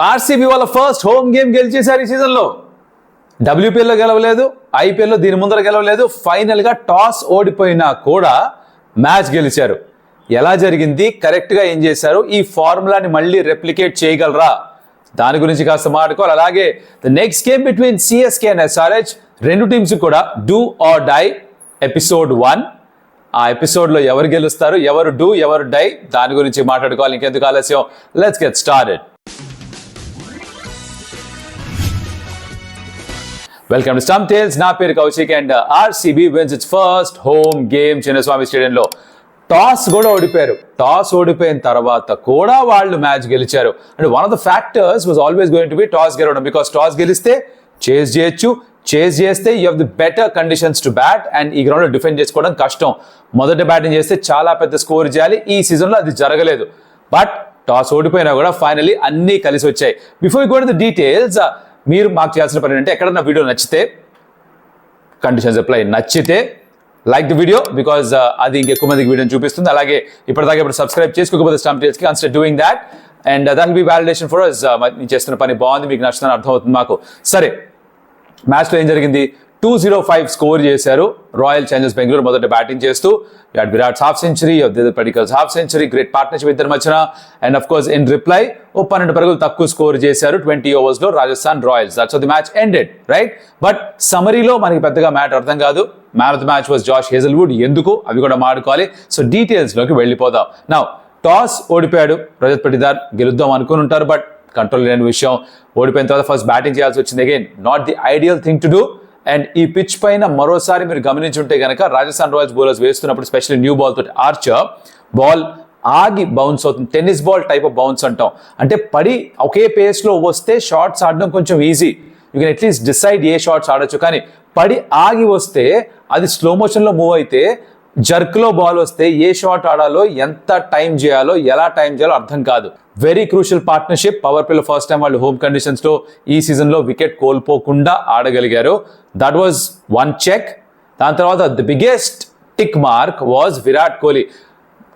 RCB వాళ్ళ first home game గెలిచేశారు ఈ సీజన్లో. డబ్ల్యూపీఎల్లో గెలవలేదు, ఐపీఎల్లో దీని ముందర గెలవలేదు. ఫైనల్గా టాస్ ఓడిపోయినా కూడా మ్యాచ్ గెలిచారు. ఎలా జరిగింది, కరెక్ట్గా ఏం చేశారు, ఈ ఫార్ములాని మళ్ళీ రెప్లికేట్ చేయగలరా, దాని గురించి కాస్త మాట్లాడుకోవాలి. అలాగే the next game between CSK and SRH, రెండు టీమ్స్ కూడా డూ ఆర్ డై ఎపిసోడ్ 1. ఆ ఎపిసోడ్లో ఎవరు గెలుస్తారు, ఎవరు డూ ఎవరు డై, దాని గురించి మాట్లాడుకోవాలి. ఇంకెందుకు ఆలస్యం, let's get started. Welcome to Stump Tales. నా పేరు Kaushik and RCB wins its first home game Chinnaswamy స్టేడియంలో. టాస్ కూడా ఓడిపోయారు. టాస్ ఓడిపోయిన తర్వాత కూడా వాళ్ళు మ్యాచ్ గెలిచారు. And one of the factors was always going to be toss గెలవడం. బికాస్ టాస్ గెలిస్తే చేజ్ చేయొచ్చు, చేజ్ చేస్తే you have the better conditions to bat. And ఈ గ్రౌండ్లో డిఫెండ్ చేసుకోవడం కష్టం. మొదట బ్యాటింగ్ చేస్తే చాలా పెద్ద స్కోర్ చేయాలి. ఈ సీజన్లో అది జరగలేదు. బట్ టాస్ ఓడిపోయినా కూడా ఫైనలీ అన్నీ కలిసి వచ్చాయి. Before we go to the details, మీరు మాకు చేయాల్సిన పని ఏంటంటే, ఎక్కడన్నా వీడియో నచ్చితే, కండిషన్స్ అప్లై, నచ్చితే లైక్ ది వీడియో, బికాజ్ అది ఇంకెక్కువ మందికి వీడియోని చూపిస్తుంది. అలాగే ఇప్పటిదాకా ఇప్పుడు సబ్స్క్రైబ్ చేసుకోకపోతే స్టంప్ టేల్స్కి consider doing that. And that will be validation for us. నేను చేస్తున్న పని బాగుంది, మీకు నచ్చుతుందని అర్థమవుతుంది మాకు. సరే, మ్యాచ్లో ఏం జరిగింది? 205 స్కోర్ చేశారు రాయల్ ఛాలెంజర్స్ బెంగళూరు మొదట బ్యాటింగ్ చేస్తూ. Virat half century, Padikkal's half century, great partnership ఇద్దరు మధ్యన. And of course in reply 12 పరుగులు తక్కువ స్కోర్ చేశారు 20 ఓవర్స్లో Rajasthan Royals. That's how the match ended, right? But సమరీలో మనకి పెద్దగా మ్యాటర్ అర్థం కాదు. Man of the match was Josh Hazlewood. ఎందుకు, అవి కూడా మాట్లాడుకోవాలి. సో డీటెయిల్స్లోకి వెళ్ళిపోదాం. నౌ టాస్ ఓడిపోయాడు రజత్ పటిదార్. గెలుద్దాం అనుకుని ఉంటారు, బట్ కంట్రోల్ లేని విషయం. ఓడిపోయిన తర్వాత ఫస్ట్ బ్యాటింగ్ చేయాల్సి వచ్చింది. Again not the ideal thing to do. And ఈ పిచ్ పైన మరోసారి మీరు గమనించుంటే కనుక, రాజస్థాన్ రాయల్స్ బౌలర్స్ వేస్తున్నప్పుడు, స్పెషల్లీ న్యూ బాల్ తోటి, ఆర్చర్ బాల్ ఆగి బౌన్స్ అవుతుంది. Tennis ball type of bounce అంటాం. అంటే పడి ఒకే పేస్లో వస్తే షాట్స్ ఆడడం కొంచెం easy. You can at least decide ఏ షాట్స్ ఆడొచ్చు. కానీ పడి ఆగి వస్తే, అది స్లో మోషన్లో మూవ్ అయితే, జర్క్లో బాల్ వస్తే ఏ షాట్ ఆడాలో, ఎంత టైం చేయాలో, ఎలా టైం చేయాలో అర్థం కాదు. Very crucial partnership. పవర్ ప్లేలో ఫస్ట్ టైం వాళ్ళు హోమ్ కండిషన్స్లో ఈ సీజన్లో వికెట్ కోల్పోకుండా ఆడగలిగారు. That was one check. దాని తర్వాత the biggest tick mark was Virat Kohli.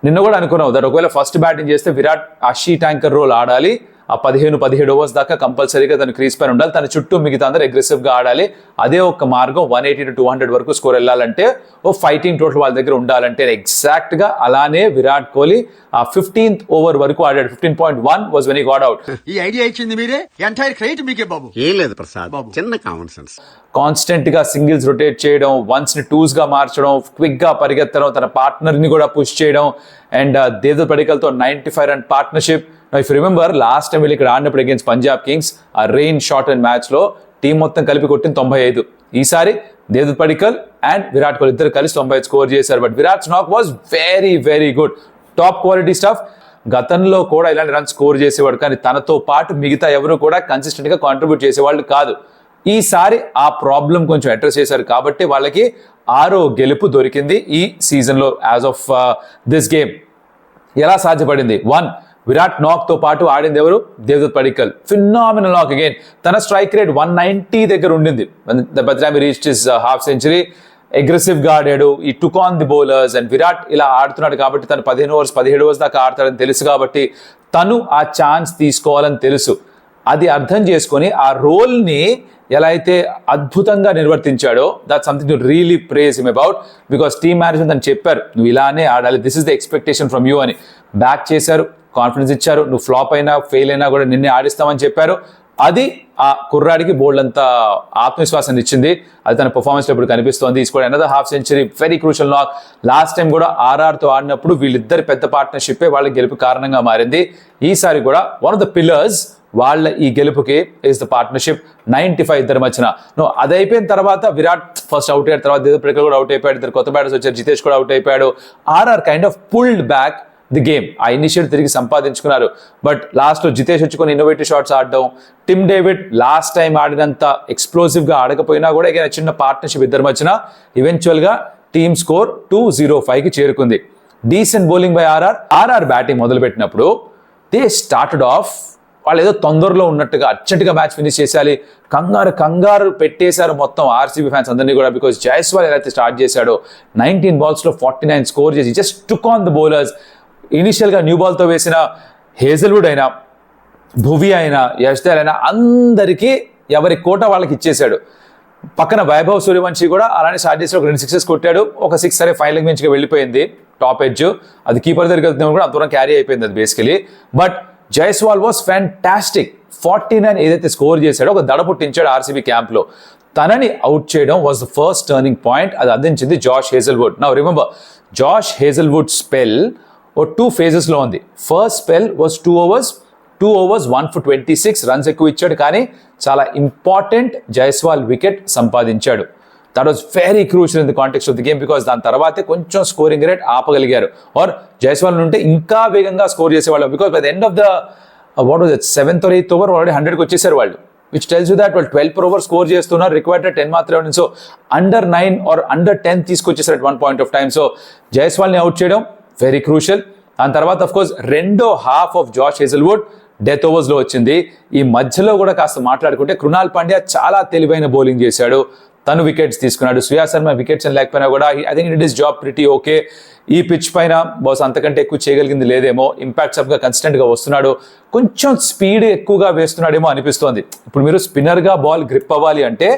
నిన్న కూడా అనుకున్నావు దట్ ఒకవేళ ఫస్ట్ బ్యాటింగ్ చేస్తే విరాట్ షీ ట్యాంకర్ రోల్ ఆడాలి. ఆ 15-17 ఓవర్స్ దాకా కంపల్సరీగా తను క్రీజ్ పైన ఉండాలి. తన చుట్టూ మిగతా అందరూ అగ్రెసివ్గా ఆడాలి. అదే ఒక మార్గం. 180 to 200 వరకు స్కోర్ వెళ్ళాలంటే, ఓ ఫైటింగ్ టోటల్ వాళ్ళ దగ్గర ఉండాలంటే, ఎగ్జాక్ట్గా అలానే విరాట్ కోహ్లీ ఆ 15th ఓవర్ వరకు ఆడాడు. 15.1 was when he got out. ఈ ఐడియా ఇచ్చింది మీరే, ఎంటైర్ క్రెడిట్ మీకే బాబు. ఏం లేదు ప్రసాద్, చిన్న కామన్ సెన్స్. కాన్స్టెంట్ గా సింగిల్స్ రొటేట్ చేయడం, వన్స్ ని టూస్ గా మార్చడం, క్విక్ గా పరిగెత్తడం, తన పార్ట్నర్ ని కూడా పుష్ చేయడం. అండ్ దేవదత్ పడికల్తో 95 run partnership. If you remember, last time వీళ్ళు ఇక్కడ ఆడినప్పుడు అగేన్స్ పంజాబ్ కింగ్స్, ఆ రెయిన్ షాట్ అండ్ మ్యాచ్ లో టీం మొత్తం కలిపి కొట్టింది 95. ఈసారి దేవదత్ పడికల్ అండ్ విరాట్ కోహ్లీ ఇద్దరు కలిసి 95 స్కోర్ చేశారు. But Virat knock was very very good. Top quality stuff. గతంలో కూడా ఇలాంటి రన్ స్కోర్ చేసేవాడు, కానీ తనతో పాటు మిగతా ఎవరు కూడా కన్సిస్టెంట్ గా కాంట్రిబ్యూట్ చేసేవాళ్ళు కాదు. ఈసారి ఆ ప్రాబ్లం కొంచెం అడ్రస్ చేశారు కాబట్టి వాళ్ళకి 6వ గెలుపు దొరికింది ఈ సీజన్లో యాజ్ ఆఫ్ దిస్ గేమ్. ఎలా సాధ్యపడింది? 1, విరాట్ నాక్ తో పాటు ఆడింది ఎవరు? దేవదత్ పడికల్. ఫినామినల్ నాక్ అగైన్. తన స్ట్రైక్ రేట్ 190 దగ్గర ఉండింది. By the time he reached his half century. Aggressive గా ఆడాడు. ఈ టుక్ on the bowlers. And Virat ఇలా ఆడుతున్నాడు కాబట్టి, తను 15 ఓవర్స్ 17 ఓవర్స్ దాకా ఆడతాడని తెలుసు కాబట్టి, తను ఆ ఛాన్స్ తీసుకోవాలని తెలుసు. అది అర్థం చేసుకొని ఆ రోల్ని ఎలా అయితే అద్భుతంగా నిర్వర్తించాడో, that something to really praise him about. Because team management అని చెప్పారు, నువ్వు ఇలానే ఆడాలి, this is the expectation from you అని. బ్యాక్ చేశారు, కాన్ఫిడెన్స్ ఇచ్చారు. నువ్వు ఫ్లాప్ అయినా ఫెయిల్ అయినా కూడా నిన్నే ఆడిస్తామని చెప్పారు. అది ఆ కుర్రాడికి బోల్డ్ అంతా ఆత్మవిశ్వాసాన్ని ఇచ్చింది. అది తన పర్ఫార్మెన్స్లో ఇప్పుడు కనిపిస్తోంది. He scored another half century, very crucial knock. Last time కూడా ఆర్ఆర్తో ఆడినప్పుడు వీళ్ళిద్దరి పెద్ద పార్ట్నర్షిప్పే వాళ్ళ గెలుపు కారణంగా మారింది. ఈసారి కూడా వన్ ఆఫ్ ద పిల్లర్స్ వాళ్ళ ఈ గెలుపుకి ఇస్ ద పార్ట్నర్షిప్. 95 ఇద్దరు మధ్యన. అది అయిపోయిన తర్వాత విరాట్ ఫస్ట్ అవుట్ అయ్యాడు. తర్వాత దేవదత్ పడికల్ కూడా అవుట్ అయిపోయాడు. ఇద్దరు కొత్త బ్యాటర్స్ వచ్చారు. జితేష్ కూడా అవుట్ అయిపోయాడు. RR kind of pulled back the game. ఆ ఇనిషియేటివ్ తిరిగి సంపాదించుకున్నారు. బట్ లాస్ట్లో జితేష్ వచ్చుకొని ఇన్నోవేటివ్ షాట్స్ ఆడడం, టిమ్ డేవిడ్ లాస్ట్ టైం ఆడినంత ఎక్స్ప్లోజివ్గా ఆడకపోయినా కూడా ఇక చిన్న పార్ట్నర్షిప్ ఇద్దరు మధ్యన ఈవెన్చువల్గా టీమ్ స్కోర్ 205కి చేరుకుంది. Decent bowling by RR batting మొదలుపెట్టినప్పుడు దే స్టార్టెడ్ ఆఫ్, వాళ్ళు ఏదో తొందరలో ఉన్నట్టుగా అర్జెంటుగా మ్యాచ్ ఫినిష్ చేయాలి, కంగారు పెట్టేశారు మొత్తం ఆర్సీబీ ఫ్యాన్స్ అందరినీ కూడా. బికాజ్ జైస్వాల్ ఎలా అయితే స్టార్ట్ చేశాడో 19 బాల్స్లో 49 స్కోర్ చేసి just took on the bowlers. ఇనిషియల్గా న్యూ బాల్తో వేసిన హేజల్వుడ్ అయినా, భువి అయినా యష్దల్ అయినా అందరికీ ఎవరి కోట వాళ్ళకి ఇచ్చేశాడు. పక్కన వైభవ్ సూర్యవంశీ కూడా అలానే స్టార్ట్ చేసి ఒక 2 6 కొట్టాడు. ఒక 6 సరే ఫైనల్ మించిగా వెళ్ళిపోయింది టాప్ ఎడ్జ్, అది కీపర్ దగ్గరికి వెళ్తున్నా కూడా అంత దూరం క్యారీ అయిపోయింది అది basically. But Jaiswal was fantastic. 49 ఏదైతే స్కోర్ చేశాడో ఒక దడ పుట్టించాడు ఆర్సీబీ క్యాంప్లో. తనని అవుట్ చేయడం was the first turning point. అది అందించింది Josh Hazlewood. Now remember, Josh Hazlewood spell ఓ 2 ఫేజెస్లో ఉంది. First spell was 2 overs 1 for 26 runs ఎక్కువ ఇచ్చాడు, కానీ చాలా ఇంపార్టెంట్ జైస్వాల్ వికెట్ సంపాదించాడు. That was very crucial in the context of the game, because దాని తర్వాతే కొంచెం స్కోరింగ్ రేట్ ఆపగలిగారు. ఆర్ జైస్వాల్ ఉంటే ఇంకా వేగంగా స్కోర్ చేసేవాళ్ళు, because by the end of the what was it 7th or 8th over already 100కి వచ్చేసారు వాళ్ళు. విచ్ టెల్స్ యూ దాట్ వాళ్ళు 12 per over స్కోర్ చేస్తున్నారు, రిక్వైర్డ్ 10 మాత్రమే ఉంది. సో అండర్ 9 or under 10 తీసుకొచ్చేసారు at one point of time. So జైస్వాల్ని out చేయడం వెరీ క్రూషియల్. దాని తర్వాత అఫ్ కోర్స్ రెండో half of Josh Hazlewood death ఓవర్స్లో వచ్చింది. ఈ మధ్యలో కూడా కాస్త మాట్లాడుకుంటే కృణాల్ పాండ్యా చాలా తెలివైన బౌలింగ్ చేశాడు, తను వికెట్స్ తీసుకున్నాడు. శ్రేయా శర్మ వికెట్స్ అని లేకపోయినా కూడా I think it is job pretty okay. ఈ పిచ్ పైన బహుశా అంతకంటే ఎక్కువ చేయగలిగింది లేదేమో. ఇంపాక్ట్ సబ్గా కన్సిస్టెంట్గా వస్తున్నాడు, కొంచెం స్పీడ్ ఎక్కువగా వేస్తున్నాడేమో అనిపిస్తోంది. ఇప్పుడు మీరు స్పిన్నర్గా బాల్ గ్రిప్ అవ్వాలి అంటే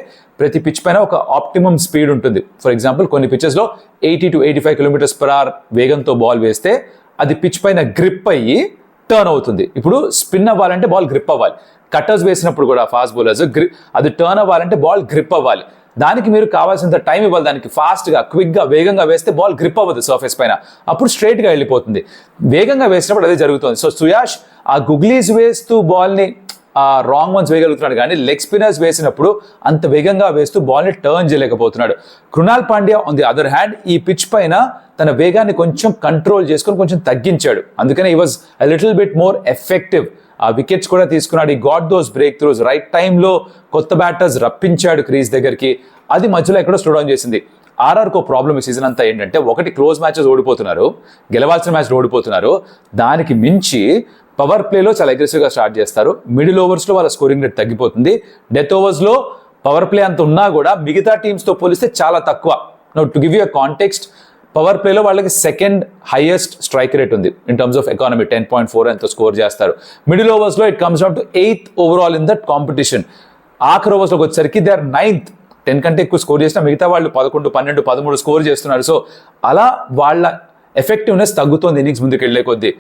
ప్రతి పిచ్ పైన ఒక ఆప్టిమమ్ స్పీడ్ ఉంటుంది. ఫర్ ఎగ్జాంపుల్ కొన్ని పిచెస్లో 80 to 85 km/h వేగంతో బాల్ వేస్తే అది పిచ్ పైన గ్రిప్ అయ్యి టర్న్ అవుతుంది. ఇప్పుడు స్పిన్ అవ్వాలంటే బాల్ గ్రిప్ అవ్వాలి. కట్టర్స్ వేసినప్పుడు కూడా ఫాస్ట్ బౌలర్స్ అది టర్న్ అవ్వాలంటే బాల్ గ్రిప్ అవ్వాలి. దానికి మీరు కావాల్సినంత టైం ఇవ్వాలి. దానికి ఫాస్ట్గా క్విక్గా వేగంగా వేస్తే బాల్ గ్రిప్ అవ్వదు సర్ఫేస్ పైన, అప్పుడు స్ట్రైట్గా వెళ్ళిపోతుంది. వేగంగా వేసినప్పుడు అదే జరుగుతుంది. సో సుయాష్ ఆ గుగ్లీస్ వేస్తూ బాల్ని రాంగ్ వన్స్ వేయగలుగుతున్నాడు, కానీ లెగ్ స్పిన్నర్స్ వేసినప్పుడు అంత వేగంగా వేస్తూ బాల్ని టర్న్ చేయలేకపోతున్నాడు. Krunal Pandya on the other hand ఈ పిచ్ పైన తన వేగాన్ని కొంచెం కంట్రోల్ చేసుకొని కొంచెం తగ్గించాడు. అందుకనే ఈ was a little bit more effective. ఆ వికెట్స్ కూడా తీసుకున్నాడు. ఈ got those break throughs, right టైంలో కొత్త బ్యాటర్స్ రప్పించాడు క్రీజ్ దగ్గరికి. అది మధ్యలో ఎక్కడో స్లో డౌన్ చేసింది. ఆర్ఆర్కో ప్రాబ్లమ్ ఈ సీజన్ అంతా ఏంటంటే, ఒకటి క్లోజ్ మ్యాచెస్ ఓడిపోతున్నారు, గెలవాల్సిన మ్యాచ్లు ఓడిపోతున్నారు. దానికి మించి పవర్ ప్లేలో చాలా అగ్రెసివ్గా స్టార్ట్ చేస్తారు. మిడిల్ ఓవర్స్లో వాళ్ళ స్కోరింగ్ రేట్ తగ్గిపోతుంది. డెత్ ఓవర్స్లో పవర్ ప్లే అంత ఉన్నా కూడా మిగతా టీమ్స్తో పోలిస్తే చాలా తక్కువ. Now to give you a context, power ప్లేలో వాళ్ళకి సెకండ్ హైయెస్ట్ స్ట్రైక్ రేట్ ఉంది ఇన్ టర్మ్స్ ఆఫ్ ఎకానమీ. 10.4 ఎంతో స్కోర్ చేస్తారు. మిడిల్ ఓవర్స్లో it comes down to 8th overall in that competition. ఆఖరి ఓవర్స్లోకి వచ్చేసరికి దే ఆర్ 9th. 10 కంటే ఎక్కువ స్కోర్ చేసినా మిగతా వాళ్ళు 11, 12, 13 స్కోర్ చేస్తున్నారు. సో అలా వాళ్ళ ఎఫెక్టివ్నెస్ తగ్గుతోంది ఇన్నింగ్స్ ముందుకు వెళ్లే కొద్దీ.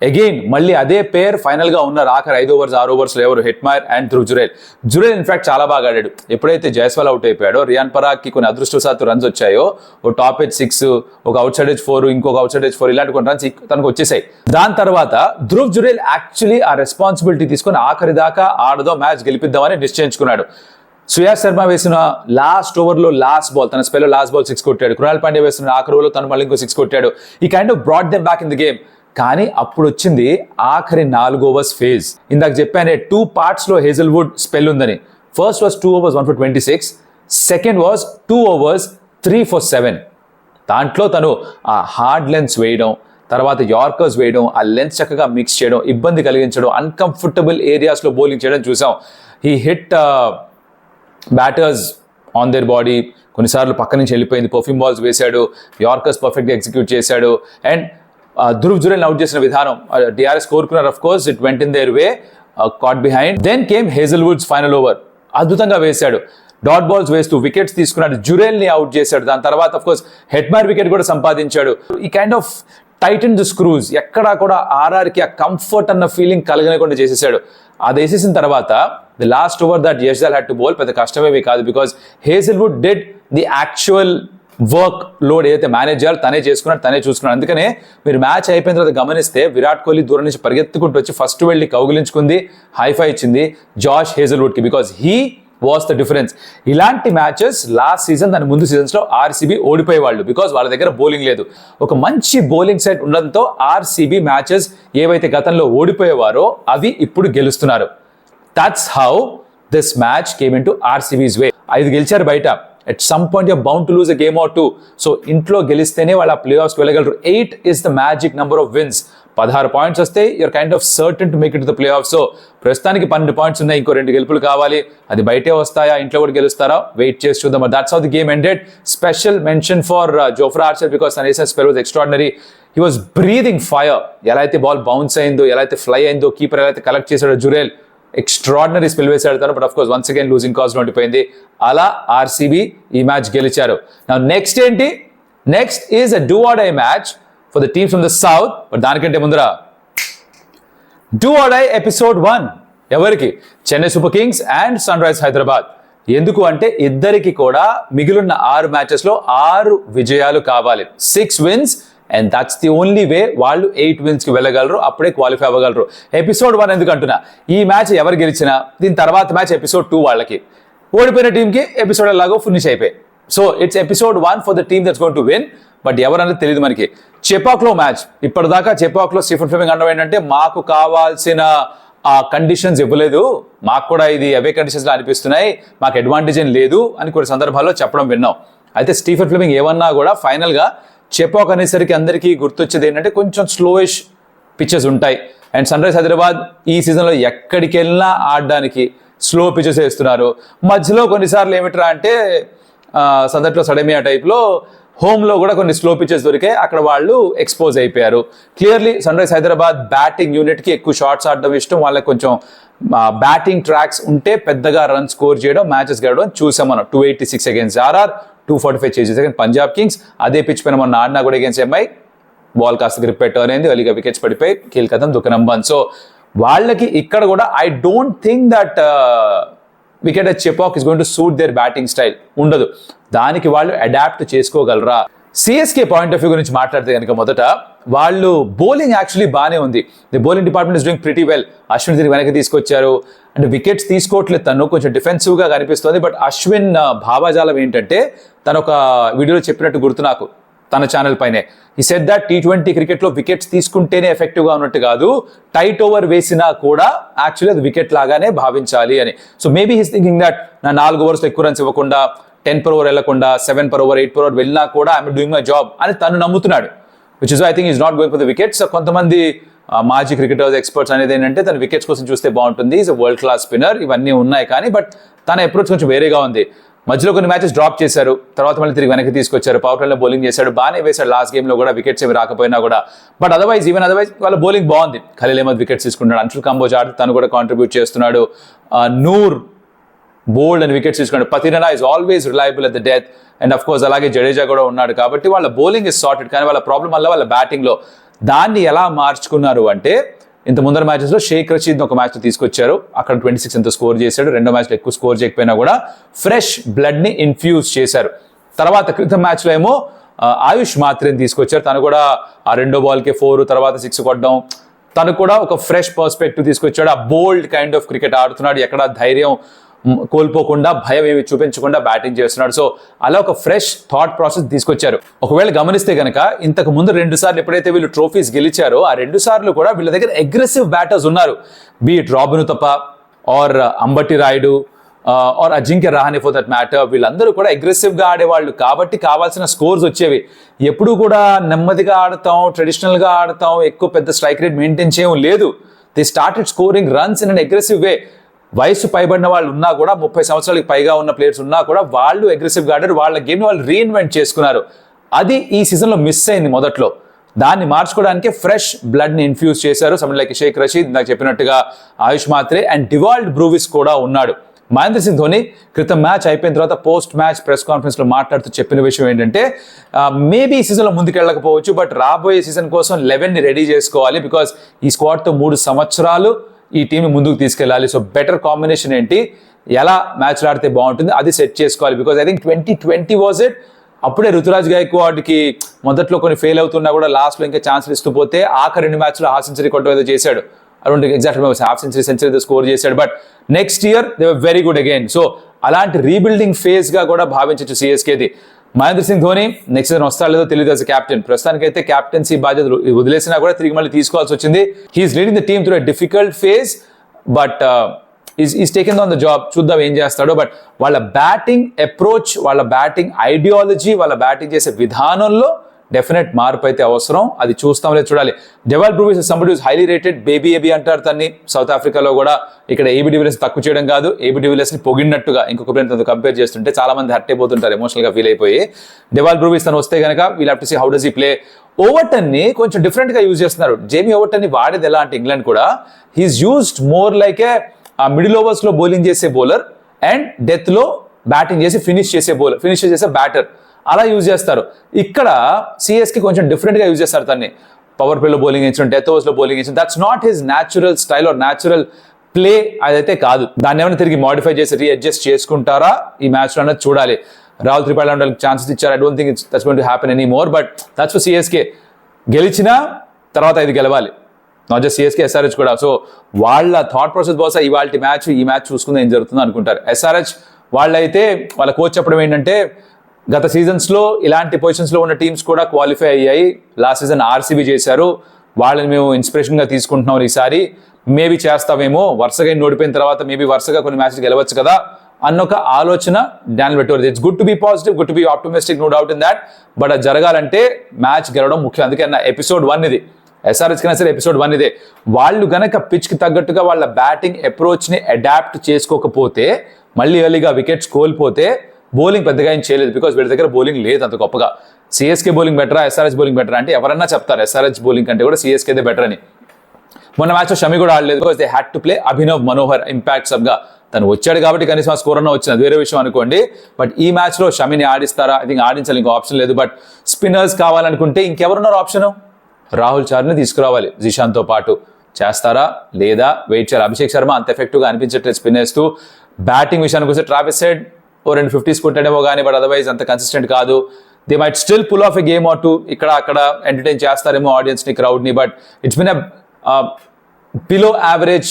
అగైన్ మళ్ళీ అదే పేర్ ఫైనల్గా ఉన్నారు ఆఖరి 5 overs 6 overs ఎవరు, Hetmyer and Dhruv Jurel. Jurel in fact చాలా బాగా ఆడాడు. ఎప్పుడైతే జైస్వాల్ అవుట్ అయిపోయాడో, రియాన్ పరాగ్కి కొన్ని అదృష్టవశాత్తు రన్స్ వచ్చాయో, ఒక టాప్ ఎడ్జ్ 6, ఒక అవుట్ సైడ్ ఎడ్జ్ 4, ఇంకొక అవుట్ సైడ్ ఎడ్జ్ 4, ఇలాంటి కొన్ని రన్స్ తనకు వచ్చేసాయి. దాని తర్వాత ధ్రువ్ జురేల్ యాక్చువల్లీ ఆ రెస్పాన్సిబిలిటీ తీసుకొని ఆఖరి దాకా ఆడదో మ్యాచ్ గెలిపిద్దామని నిశ్చయించుకున్నాడు. శ్రేయస్ శర్మ వేసిన లాస్ట్ ఓవర్లో లాస్ట్ బాల్, తన స్పెల్లో లాస్ట్ బాల్ 6 కొట్టాడు. కృణాల్ పాండ్యా వేసిన ఆఖరి ఓవర్లో తను మళ్ళీ ఇంకో 6 కొట్టాడు. ఈ kind of brought them back in the game. కానీ అప్పుడు వచ్చింది ఆఖరి 4 overs ఫేజ్. ఇందాక చెప్పానే 2 partsలో హేజల్వుడ్ స్పెల్ ఉందని. First was 2 overs 1 for 26, second was 2 overs 3 for 7. దాంట్లో తను ఆ హార్డ్ లెన్స్ వేయడం, తర్వాత యార్కర్స్ వేయడం, ఆ లెన్స్ చక్కగా మిక్స్ చేయడం, ఇబ్బంది కలిగించడం, అన్కంఫర్టబుల్ ఏరియాస్లో బౌలింగ్ చేయడం చూసాం. He hit batters on their body, కొన్నిసార్లు పక్క నుంచి వెళ్ళిపోయింది, పర్ఫ్యూమ్ బాల్స్ వేశాడు, యార్కర్స్ పర్ఫెక్ట్గా ఎగ్జిక్యూట్ చేశాడు. అండ్ ధ్రువ్ జురేల్ అవుట్ చేసిన విధానం, డిఆర్ఎస్ కోరుకున్నారు, of course it went in their way, caught behind. Then came Hazlewood's final over, అద్భుతంగా వేశాడు, డాట్ బాల్స్ వేస్తూ వికెట్స్ తీసుకున్నాడు, జురేల్ని అవుట్ చేశాడు. దాని తర్వాత ఆఫ్ కోర్స్ హెట్మైర్ వికెట్ కూడా సంపాదించాడు. ఈ kind of Titan the screws, ఎక్కడా కూడా ఆర్ఆర్కి ఆ కంఫర్ట్ అన్న ఫీలింగ్ కలగకుండా చేసేసాడు. అది వేసేసిన తర్వాత the last over that యష్దల్ had to bowl పెద్ద కష్టమేవి కాదు, because Hazlewood did the actual work load ఏదైతే మేనేజ్ చేయాలో తనే చేసుకున్నాడు, తనే చూసుకున్నాడు. అందుకనే మీరు మ్యాచ్ అయిపోయిన తర్వాత గమనిస్తే విరాట్ కోహ్లీ దూరం నుంచి పరిగెత్తుకుంటూ వచ్చి ఫస్ట్ వెళ్ళి కౌగిలించుకుంది, హైఫై ఇచ్చింది జాష్ హేజల్వుడ్కి, because he was the difference. ఇలాంటి మ్యాచెస్ లాస్ట్ సీజన్, దాని ముందు సీజన్స్లో ఆర్సీబీ ఓడిపోయేవాళ్ళు, బికాస్ వాళ్ళ దగ్గర బౌలింగ్ లేదు. ఒక మంచి బౌలింగ్ సెట్ ఉండడంతో ఆర్సీబీ మ్యాచెస్ ఏవైతే గతంలో ఓడిపోయేవారో అవి ఇప్పుడు గెలుస్తున్నారు. That's how this match came into RCB's way. 5 గెలిచారు బయట. At some point you're bound to lose a game or two. So ఇంట్లో గెలిస్తేనే వాళ్ళ ప్లే ఆఫ్స్కి వెళ్ళగలరు. 8 is the magic number of wins. 16 points వస్తే you're kind of certain to make it the playoff. So ప్రస్తుతానికి 12 పాయింట్స్ ఉన్నాయి, ఇంకో 2 గెలుపులు కావాలి. అది బయటే వస్తాయా, ఇంట్లో కూడా గెలుస్తారా, వెయిట్ చేసి చూద్దాం. That's how the game ended. Special mention for Jofra Archer because తన వేసిన spell was extraordinary. He was breathing fire. ఎలా అయితే బాల్ బౌన్స్ అయిందో, ఎలా అయితే ఫ్లై అయిందో, కీపర్ ఎలా అయితే కలెక్ట్ చేశాడో జురేల్ ఎక్స్ట్రాడినరీ స్పెల్ వేసి ఆడతారు. But of course once again losing cause ఉండిపోయింది. అలా ఆర్సీబీ ఈ మ్యాచ్ గెలిచారు. నెక్స్ట్ ఏంటి? Next is a do or die match for the teams from the south. But దానికంటే ముందర డూ ఆర్ డై ఎపిసోడ్ 1 ఎవరికి? Chennai Super Kings and Sun Rise Hyderabad. ఎందుకు అంటే ఇద్దరికి కూడా మిగిలిన 6 మ్యాచెస్లో 6 విజయాలు కావాలి. 6 wins and that's the only way వాళ్ళు 8 wins వెళ్ళగలరు, అప్పుడే క్వాలిఫై అవ్వగలరు. ఎపిసోడ్ 1 ఎందుకు అంటున్నా, ఈ మ్యాచ్ ఎవరు గెలిచినా దీని తర్వాత మ్యాచ్ ఎపిసోడ్ 2 వాళ్ళకి, ఓడిపోయిన టీంకి ఎపిసోడ్ ఎలాగో ఫినిష్ అయిపోయి. So it's episode 1 for the team that's going to win. But ఎవరనేది తెలియదు మనకి. చెపాక్లో మ్యాచ్, ఇప్పటిదాకా చెపాక్లో స్టీఫెన్ ఫ్లెమింగ్ అనడం ఏంటంటే మాకు కావాల్సిన ఆ కండిషన్స్ ఇవ్వలేదు, మాకు కూడా ఇది అవే కండిషన్స్లో అనిపిస్తున్నాయి, మాకు అడ్వాంటేజ్ ఏం లేదు అని కొన్ని సందర్భాల్లో చెప్పడం విన్నాం. అయితే స్టీఫెన్ ఫ్లెమింగ్ ఏమన్నా కూడా ఫైనల్గా చెపాక్ అనేసరికి అందరికీ గుర్తొచ్చేది ఏంటంటే కొంచెం స్లోయిష్ పిచెస్ ఉంటాయి. అండ్ సన్ రైజ్ హైదరాబాద్ ఈ సీజన్లో ఎక్కడికి వెళ్ళినా ఆడడానికి స్లో పిచెస్ వేస్తున్నారు. మధ్యలో కొన్నిసార్లు ఏమిట్రా అంటే సందట్లో సడమియా టైప్లో హోమ్లో కూడా కొన్ని స్లో పిచెస్ దొరికాయి, అక్కడ వాళ్ళు ఎక్స్పోజ్ అయిపోయారు. Clearly Sun Rise Hyderabad batting యూనిట్కి ఎక్కువ షాట్స్ ఆడడం ఇష్టం, వాళ్ళకి కొంచెం బ్యాటింగ్ ట్రాక్స్ ఉంటే పెద్దగా రన్ స్కోర్ చేయడం, మ్యాచెస్ గెలవడం చూసాం మనం. 286 అగేన్స్ట్ ఆర్ఆర్, 245 చేసేసి పంజాబ్ కింగ్స్. అదే పిచ్ పైన మొన్న ఆడినా కూడా అగేన్స్ ఎంఐ బాల్ కాస్త గ్రిప్ టర్న్ అయింది, వాళ్ళకి వికెట్స్ పడిపోయి కీలకతం దుఃఖనంబన్. సో వాళ్ళకి ఇక్కడ కూడా I don't think that wicket Chepauk is going to suit their batting style ఉండదు. దానికి వాళ్ళు అడాప్ట్ చేసుకోగలరా? సిఎస్కే పాయింట్ ఆఫ్ వ్యూ గురించి మాట్లాడితే కనుక మొదట వాళ్ళు బౌలింగ్ యాక్చువల్లీ బాగానే ఉంది. The bowling department is doing pretty well. Ashwin తిరిగి వెనక్కి తీసుకొచ్చారు, అంటే వికెట్స్ తీసుకోవట్లేదు, తను కొంచెం డిఫెన్సివ్గా కనిపిస్తుంది. బట్ అశ్విన్ భావాజాలం ఏంటంటే తను ఒక వీడియోలో చెప్పినట్టు గుర్తు నాకు, తన ఛానల్ పైనే ఈ సెట్ దట్ T20 క్రికెట్లో వికెట్స్ తీసుకుంటేనే ఎఫెక్టివ్గా ఉన్నట్టు కాదు, టైట్ ఓవర్ వేసినా కూడా యాక్చువల్లీ అది వికెట్ లాగానే భావించాలి అని. So maybe he's thinking that నా 4 ఓవర్స్లో ఎక్కువ రన్స్ ఇవ్వకుండా 10 per over వెళ్ళకుండా 7 per over 8 per over వెళ్ళినా కూడా ఐఎమ్ డూయింగ్ మై జాబ్ అని తను నమ్ముతున్నాడు. Which is I think is not going for the wickets. కొంతమంది మాజీ క్రికెటర్స్ ఎక్స్పర్ట్స్ అనేది ఏంటంటే తన వికెట్స్ కోసం చూస్తే బాగుంటుంది, is a world class spinner, ఇవన్నీ ఉన్నాయి. కానీ బట్ తన అప్రోచ్ కొంచెం వేరేగా ఉంది. మధ్యలో కొన్ని మ్యాచెస్ డ్రాప్ చేశారు, తర్వాత మళ్ళీ తిరిగి వెనక్కి తీసుకొచ్చారు, పవర్ ప్లేలో బౌలింగ్ చేశాడు, బాగానే వేశాడు లాస్ట్ గేమ్లో కూడా, వికెట్స్ ఏమి రాకపోయినా కూడా. బట్ అదర్వైజ్ వాళ్ళ బౌలింగ్ బాగుంది. ఖలీల్ అహ్మద్ వికెట్స్ తీసుకుంటున్నాడు, అన్షుల్ కంబోజ్ ఆడుతూ తను కూడా కాంట్రిబ్యూట్ చేస్తున్నాడు, నూర్ బోల్డ్ అని వికెట్స్ తీసుకున్నాడు, Pathirana is always reliable at the death, and of course అలాగే జడేజా కూడా ఉన్నాడు. కాబట్టి వాళ్ళ బౌలింగ్ ఇస్ సార్టెడ్. కానీ వాళ్ళ ప్రాబ్లం వల్ల వాళ్ళ బ్యాటింగ్లో దాన్ని ఎలా మార్చుకున్నారు అంటే, ఇంత ముందర మ్యాచెస్లో షేక్ రషీద్ ఒక మ్యాచ్లో తీసుకొచ్చారు, అక్కడ 26 ఎంత స్కోర్ చేశాడు, రెండో మ్యాచ్లో ఎక్కువ స్కోర్ చేయకపోయినా కూడా ఫ్రెష్ బ్లడ్ని ఇన్ఫ్యూజ్ చేశారు. తర్వాత క్రితం మ్యాచ్లో ఏమో ఆయుష్ మాత్రేని తీసుకొచ్చారు, తను కూడా ఆ రెండో బాల్కే 4 తర్వాత 6 కొట్టడం, తను కూడా ఒక ఫ్రెష్ పర్స్పెక్టివ్ తీసుకొచ్చాడు. ఆ బోల్డ్ కైండ్ ఆఫ్ క్రికెట్ ఆడుతున్నాడు, ఎక్కడ ధైర్యం కోల్పోకుండా, భయం ఏమి చూపించకుండా బ్యాటింగ్ చేస్తున్నాడు. సో అలా ఒక ఫ్రెష్ థాట్ ప్రాసెస్ తీసుకొచ్చారు. ఒకవేళ గమనిస్తే కనుక ఇంతకు ముందు 2 సార్లు ఎప్పుడైతే వీళ్ళు ట్రోఫీస్ గెలిచారో ఆ 2 సార్లు కూడా వీళ్ళ దగ్గర అగ్రెసివ్ బ్యాటర్స్ ఉన్నారు. Be it Robin Uthappa or Ambati Rayudu or Ajinkya Rahane for that matter, వీళ్ళందరూ కూడా అగ్రెసివ్గా ఆడేవాళ్ళు కాబట్టి కావాల్సిన స్కోర్స్ వచ్చేవి. ఎప్పుడు కూడా నెమ్మదిగా ఆడతాం, ట్రెడిషనల్గా ఆడతాం, ఎక్కువ పెద్ద స్ట్రైక్ రేట్ మెయింటైన్ చేయడం లేదు. They started scoring runs in an aggressive way. వయసు పైబడిన వాళ్ళు ఉన్నా కూడా, 30 సంవత్సరాలకి పైగా ఉన్న ప్లేయర్స్ ఉన్నా కూడా వాళ్ళు అగ్రెసివ్గా ఆడారు, వాళ్ళ గేమ్ని వాళ్ళు రీఇన్వెంట్ చేసుకున్నారు. అది ఈ సీజన్లో మిస్ అయింది మొదట్లో. దాన్ని మార్చుకోవడానికి ఫ్రెష్ బ్లడ్ని ఇన్ఫ్యూజ్ చేశారు. సమ్వన్ లైక్ షేక్ రషీద్, నాకు చెప్పినట్టుగా ఆయుష్ మాత్రే అండ్ డివాల్డ్ బ్రూవిస్ కూడా ఉన్నాడు. మహేంద్ర సింగ్ ధోని క్రితం మ్యాచ్ అయిపోయిన తర్వాత పోస్ట్ మ్యాచ్ ప్రెస్ కాన్ఫరెన్స్లో మాట్లాడుతూ చెప్పిన విషయం ఏంటంటే, మేబీ ఈ సీజన్లో ముందుకెళ్ళకపోవచ్చు, బట్ రాబోయే సీజన్ కోసం 11ని రెడీ చేసుకోవాలి, బికాస్ ఈ స్క్వాడ్తో 3 సంవత్సరాలు ఈ టీంని ముందుకు తీసుకెళ్ళాలి. సో బెటర్ కాంబినేషన్ ఏంటి, ఎలా మ్యాచ్లు ఆడితే బాగుంటుంది అది సెట్ చేసుకోవాలి. Because I think 2020 was it. అప్పుడే రుతురాజ్ గైక్వాడ్కి మొదట్లో కొన్ని ఫెయిల్ అవుతున్నా కూడా లాస్ట్లో ఇంకా ఛాన్స్లు ఇస్తూ పోతే ఆఖరి 2 మ్యాచ్లో హాఫ్ సెంచరీ కొట్టడం ఏదో చేశాడు, around exact half century score చేశాడు. But next year they were very good again. So అలాంటి రీబిల్డింగ్ ఫేజ్గా కూడా భావించవచ్చు సిఎస్కేది. మహేంద్ర సింగ్ ధోని నెక్స్ట్ సీజన్ వస్తాడో లేదో తెలియదు యాజ్ కెప్టెన్. ప్రస్తుతానికైతే కెప్టెన్సీ బాధ్యతలు వదిలేసినా కూడా తిరిగి మళ్ళీ తీసుకోవాల్సి వచ్చింది. He's leading the team through a difficult phase, but is taken on the job. చూద్దాం ఏం చేస్తాడో. బట్ వాళ్ళ బ్యాటింగ్ అప్రోచ్, వాళ్ళ బ్యాటింగ్ ఐడియాలజీ, వాళ్ళ బ్యాటింగ్ చేసే విధానంలో డెఫినెట్ మార్పు అయితే అవసరం. అది చూస్తాం లేదు చూడాలి. డెవాల్ బ్రూవిస్ somebody highly rated, baby AB అంటారు తన్ని సౌత్ ఆఫ్రికాలో కూడా. ఇక్కడ ఏబీ డివిలియర్స్ తక్కువ చేయడం కాదు, ఏబీ డివిలియర్స్ ని పొగిడినట్టుగా ఇంకొక ప్లేయర్తో కంపేర్ చేస్తుంటే చాలా మంది హర్ట్ అయిపోతుంటారు, ఎమోషనల్ గా ఫీల్ అయిపోయి. డెవాల్ బ్రూవిస్ తను వస్తే కనుక we'll have to see how does he play. Overton ని కొంచెం డిఫరెంట్ గా యూజ్ చేస్తున్నారు. జేమీ ఓవర్టన్ ని వాడేది ఎలా అంటే ఇంగ్లాండ్ కూడా he's used more like a middle overs లో బౌలింగ్ చేసే బౌలర్ అండ్ డెత్ లో బ్యాటింగ్ చేసి ఫినిష్ చేసే బ్యాటర్, అలా యూజ్ చేస్తారు. ఇక్కడ సిఎస్కి కొంచెం డిఫరెంట్ గా యూజ్ చేస్తారు తన్ని. పవర్ ప్లేలో బౌలింగ్ వేయించడం, డెత్ ఓవర్స్ లో బౌలింగ్ వేయించడం, that's not his natural style or natural play. అదైతే కాదు. దాన్ని ఏమైనా తిరిగి మాడిఫై చేసి రీఅడ్జస్ట్ చేసుకుంటారా ఈ మ్యాచ్ లో అన్నది చూడాలి. రాహుల్ త్రిపాఠి లాంటి ఛాన్సెస్ ఇచ్చారు. I don't think that's going to happen any more, but that's for CSK. గెలిచినా తర్వాత 5 గెలవాలి, నాట్ జస్ట్ సిఎస్కే, ఎస్ఆర్హెచ్ కూడా. సో వాళ్ళ థాట్ ప్రాసెస్ బహుశా ఈ మ్యాచ్ చూసుకుంది ఏం జరుగుతుందో అనుకుంటారు. ఎస్ఆర్హెచ్ వాళ్ళైతే వాళ్ళ కోచ్ చెప్పడం ఏంటంటే గత సీజన్స్లో ఇలాంటి పొజిషన్స్లో ఉన్న టీమ్స్ కూడా క్వాలిఫై అయ్యాయి. లాస్ట్ సీజన్ ఆర్సీబీ చేశారు, వాళ్ళని మేము ఇన్స్పిరేషన్గా తీసుకుంటున్నాం. ఈసారి మేబీ చేస్తామేమో, వరుసగా ఓడిపోయిన తర్వాత మేబీ వరుసగా కొన్ని మ్యాచ్లు గెలవచ్చు కదా అన్న ఒక ఆలోచన Daniel Vettori. It's good to be positive, good to be optimistic, no doubt in that. But అది జరగాలంటే మ్యాచ్ గెలవడం ముఖ్యం. అందుకే అన్న ఎపిసోడ్ 1 ఇది, ఎస్ఆర్హెచ్ కన్నా సరే ఎపిసోడ్ 1 ఇదే. వాళ్ళు గనక పిచ్కి తగ్గట్టుగా వాళ్ళ బ్యాటింగ్ అప్రోచ్ని అడాప్ట్ చేసుకోకపోతే, మళ్ళీ ఎర్లీగా వికెట్స్ కోల్పోతే, బౌలింగ్ పెద్దగా ఏం చేయలేదు. బికాస్ వీళ్ళ దగ్గర బౌలింగ్ లేదు అంత గొప్పగా. సిఎస్కే బౌలింగ్ బెటరా, ఎస్ఆర్హెచ్ బౌలింగ్ బెటరా అంటే ఎవరన్నా చెప్తారు ఎస్ఆర్హెచ్ బౌలింగ్ కంటే కూడా సిఎస్కేదే బెటర్ అని. మొన్న మ్యాచ్లో షమి కూడా ఆడలేదు, because they had to play Abhinav Manohar impact సబ్గా. తను వచ్చాడు కాబట్టి కనీసం ఆ స్కోర్ అన్న వచ్చింది, అది వేరే విషయం అనుకోండి. బట్ ఈ మ్యాచ్లో షమిని ఆడిస్తారా? ఐ థింక్ ఆడించాలి, ఇంకో ఆప్షన్ లేదు. బట్ స్పిన్నర్స్ కావాలనుకుంటే ఇంకెవరున్నారు ఆప్షన్? రాహుల్ చార్ని తీసుకురావాలి జిషాన్తో పాటు. చేస్తారా లేదా వెయిట్ చేయాలి. అభిషేక్ శర్మ అంత ఎఫెక్టివ్గా అనిపించట్లేదు స్పిన్ వేస్తూ. బ్యాటింగ్ విషయానికి వస్తే ట్రావిస్ హెడ్ 2 50s కొట్టాడేమో కానీ, బట్ అదర్వైజ్ అంత కన్సిస్టెంట్ కాదు. They might still pull off a game or 2, ఇక్కడ అక్కడ ఎంటర్టైన్ చేస్తారేమో ఆడియన్స్ని, క్రౌడ్ని. But it's been below average,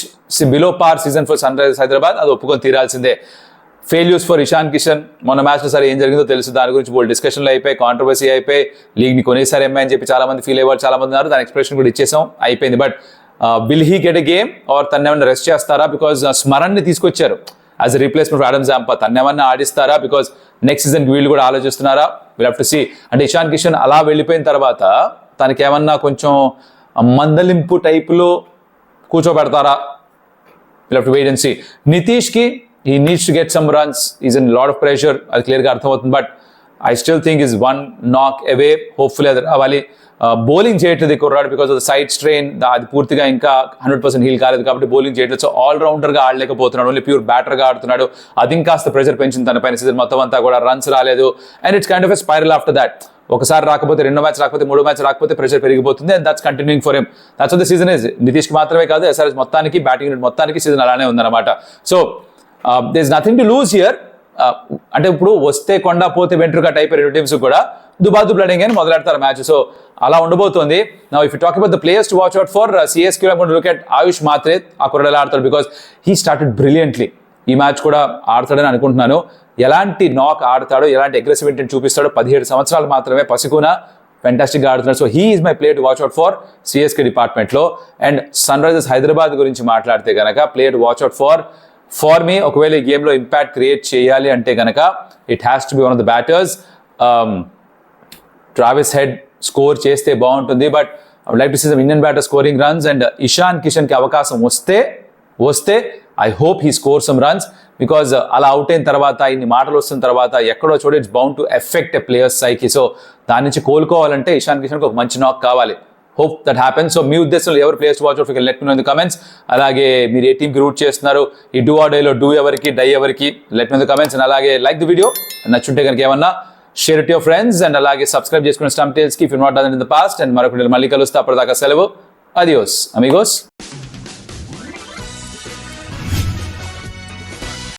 below par season for Sunrisers Hyderabad, అది ఒప్పుకొని తీరాల్సిందే. Failures for Ishan Kishan. మొన్న మ్యాచ్లో సరే ఏం జరిగిందో తెలుసు, దాని గురించి బోల్డ్ డిస్కషన్లు అయిపోయి, కాంట్రవర్సీ అయిపోయి, లీగ్ని కొనేసారి అని చెప్పి చాలా మంది ఫీల్ అయ్యేవారు, చాలా మంది ఉన్నారు. దాని ఎక్స్ప్రెషన్ కూడా ఇచ్చేసాం, అయిపోయింది. But will he get a game or తను ఏమన్నా రెస్ట్ చేస్తారా? బికాజ్ స్మరణ్ని తీసుకొచ్చారు as a replacement for Adam Zampa. తను ఏమన్నా ఆడిస్తారా? బికాజ్ నెక్స్ట్ సీజన్కి వీళ్ళు కూడా ఆలోచిస్తున్నారా? Will have to see. అంటే ఇషాన్ కిషన్ అలా వెళ్ళిపోయిన తర్వాత తనకి ఏమన్నా కొంచెం మందలింపు టైపులో కూర్చోబెడతారా? Will have to wait and see. నితీష్కి he needs to get some runs, he's in a lot of pressure, అది క్లియర్గా అర్థమవుతుంది. But I still think is 1 knock away. Hopefully అది రావాలి. బౌలింగ్ చేయట్లేదు కుర్రాడు because of the side strain, అది పూర్తిగా ఇంకా 100% హీల్ కాలేదు కాబట్టి బౌలింగ్ చేయట్లేదు. సో ఆల్రౌండర్గా ఆడలేకపోతున్నాడు, ఓన్లీ ప్యూర్ బ్యాటర్గా ఆడుతున్నాడు. అది ఇంకాస్త ప్రెషర్ పెంచింది తన పైన సీజన్ మొత్తం అంతా కూడా. రన్స్ రాలేదు and it's kind of a spiral after that. ఒకసారి రాకపోతే, 2వ మ్యాచ్ రాకపోతే, 3వ మ్యాచ్ రాకపోతే ప్రెషర్ పెరిగిపోతుంది. And that's continuing for him. That's of the season is. నితీష్కి మాత్రమే కాదు, ఎస్ఆర్హెచ్ మొత్తానికి, బ్యాటింగ్ యూనిట్ మొత్తానికి సీజన్ అలానే ఉందన్నమాట. So there is nothing to lose here. అంటే ఇప్పుడు వస్తే కొండ పోతే వెంట్రుక టైప్ 2 టీమ్స్ కూడా దుబాదుబ్లడింగ్ అని మొదలెడతారు మ్యాచ్. సో అలా ఉండబోతోంది. Now if you talk about the players to watch out for CSK, I am going to look at Ayush Mhatre. ఆ కుర్రాడు ఎలా ఆడతాడు? Because he started brilliantly. ఈ మ్యాచ్ కూడా ఆడతాడని అనుకుంటున్నాను. ఎలాంటి నాక్ ఆడతాడో, ఎలాంటి అగ్రెసివ్ ఇంటెంట్ చూపిస్తాడో. 17 సంవత్సరాలు మాత్రమే, పసికున ఫ్యాంటాస్టిక్గా ఆడుతున్నాడు. So he is my player to watch out for CSK డిపార్ట్మెంట్లో. అండ్ సన్ రైజర్స్ హైదరాబాద్ గురించి మాట్లాడితే కనుక player to watch out for me, ఒకవేళ ఈ గేమ్లో ఇంపాక్ట్ క్రియేట్ చేయాలి అంటే కనుక it has to be one of the batters. Travis Head score చేస్తే బాగుంటుంది, but I would like to see some Indian batter scoring runs. And Ishan కిషన్కి అవకాశం వస్తే I hope he score some runs. Because అలా out అయిన తర్వాత, ఇన్ని మాటలు వస్తున్న తర్వాత ఎక్కడో చోట it's bound to affect a players సైకి. సో దాని నుంచి కోలుకోవాలంటే ఇషాన్ కిషన్కి ఒక మంచి నాక్ కావాలి. Hope that happens. సో మీ ఉద్దేశంలో ఎవరు players watch out, let me know in the comments. అలాగే మీరు ఏ టీమ్కి రూట్ చేస్తున్నారు, ఈ డూ ఆర్ డైలో డూ ఎవరికి, డై ఎవరికి, let me know in the comments. And అలాగే లైక్ ది వీడియో, నచ్చుంటే కనుక ఏమన్నా share it your friends. And అలాగే సబ్స్క్రైబ్ చేసుకున్న స్టంప్ టేల్స్కి if you not done in the past. And మరొక మళ్ళీ కలుస్తా. అప్పటిదాకా సెలవు. అడియోస్ అమిగోస్.